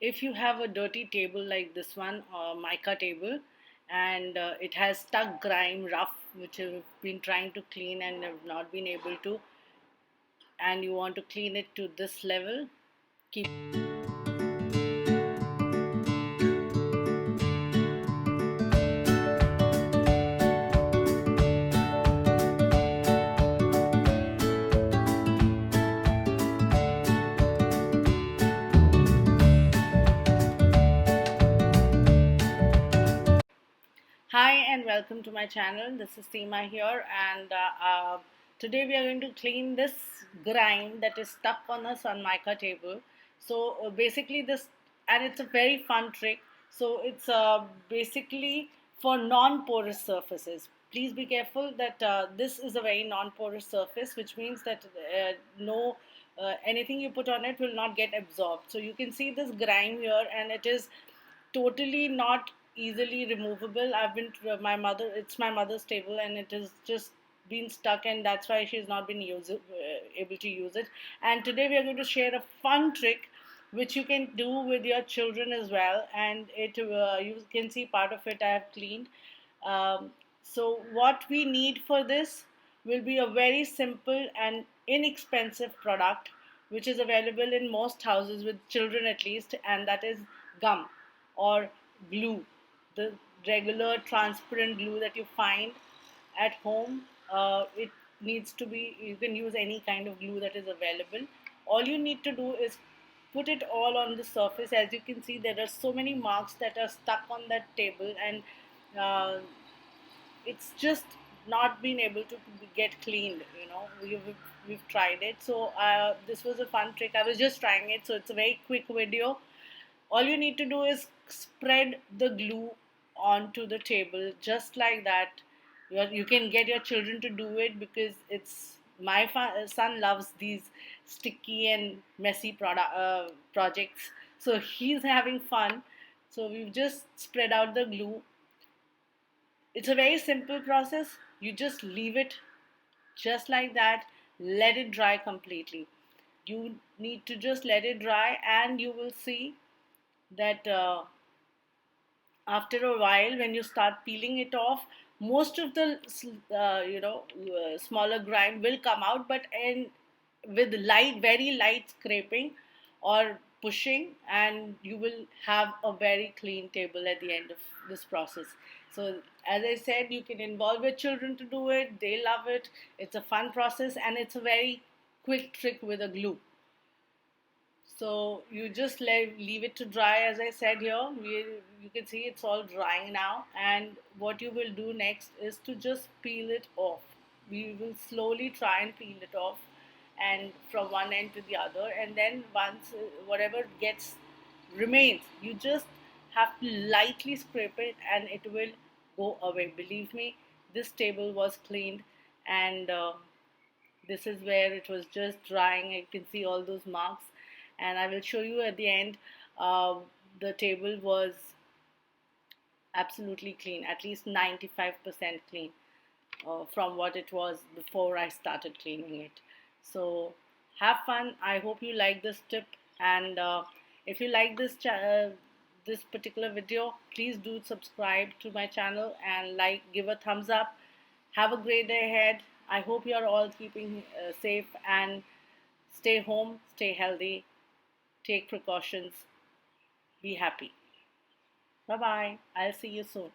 If you have a dirty table like this one, or mica table, and it has stuck grime, rough, which you've been trying to clean and have not been able to, and you want to clean it to this level, keep. Hi and welcome to my channel. This is Seema here, and today we are going to clean this grime that is stuck on a sanmica table. So basically, and it's a very fun trick. So it's basically for non-porous surfaces. Please be careful that this is a very non-porous surface, which means that no anything you put on it will not get absorbed. So you can see this grime here, and it is totally not easily removable. My mother, it's my mother's table, and it has just been stuck, and that's why she's not been able to use it. And today we are going to share a fun trick which you can do with your children as well. And you can see part of it I have cleaned. So what we need for this will be a very simple and inexpensive product which is available in most houses with children at least, and that is gum or glue, the regular transparent glue that you find at home. It needs to be, you can use any kind of glue that is available. All you need to do is put it all on the surface. As you can see, there are so many marks that are stuck on that table, and uh, it's just not been able to get cleaned. We've tried it. So this was a fun trick. I was just trying it, so it's a very quick video. All you need to do is spread the glue onto the table just like that. You can get your children to do it, because it's son loves these sticky and messy projects, so he's having fun. So we've just spread out the glue. It's a very simple process. You just leave it just like that, let it dry completely. You need to just let it dry, and you will see that after a while, when you start peeling it off, most of the smaller grime will come out, but with light, very light scraping or pushing, and you will have a very clean table at the end of this process. So as I said, you can involve your children to do it. They love it. It's a fun process, and it's a very quick trick with a glue. So you just leave it to dry. As I said here, you can see it's all drying now. And what you will do next is to just peel it off. We will slowly try and peel it off, and from one end to the other. And then once whatever gets remains, you just have to lightly scrape it, and it will go away. Believe me, this table was cleaned, and this is where it was just drying. You can see all those marks, and I will show you at the end. uh, the table was absolutely clean, at least 95% clean, from what it was before I started cleaning it. So have fun. I hope you like this tip, and if you like this particular video, please do subscribe to my channel and give a thumbs up. Have a great day ahead. I hope you are all keeping safe, and stay home, stay healthy, take precautions, be happy. Bye bye. I'll see you soon.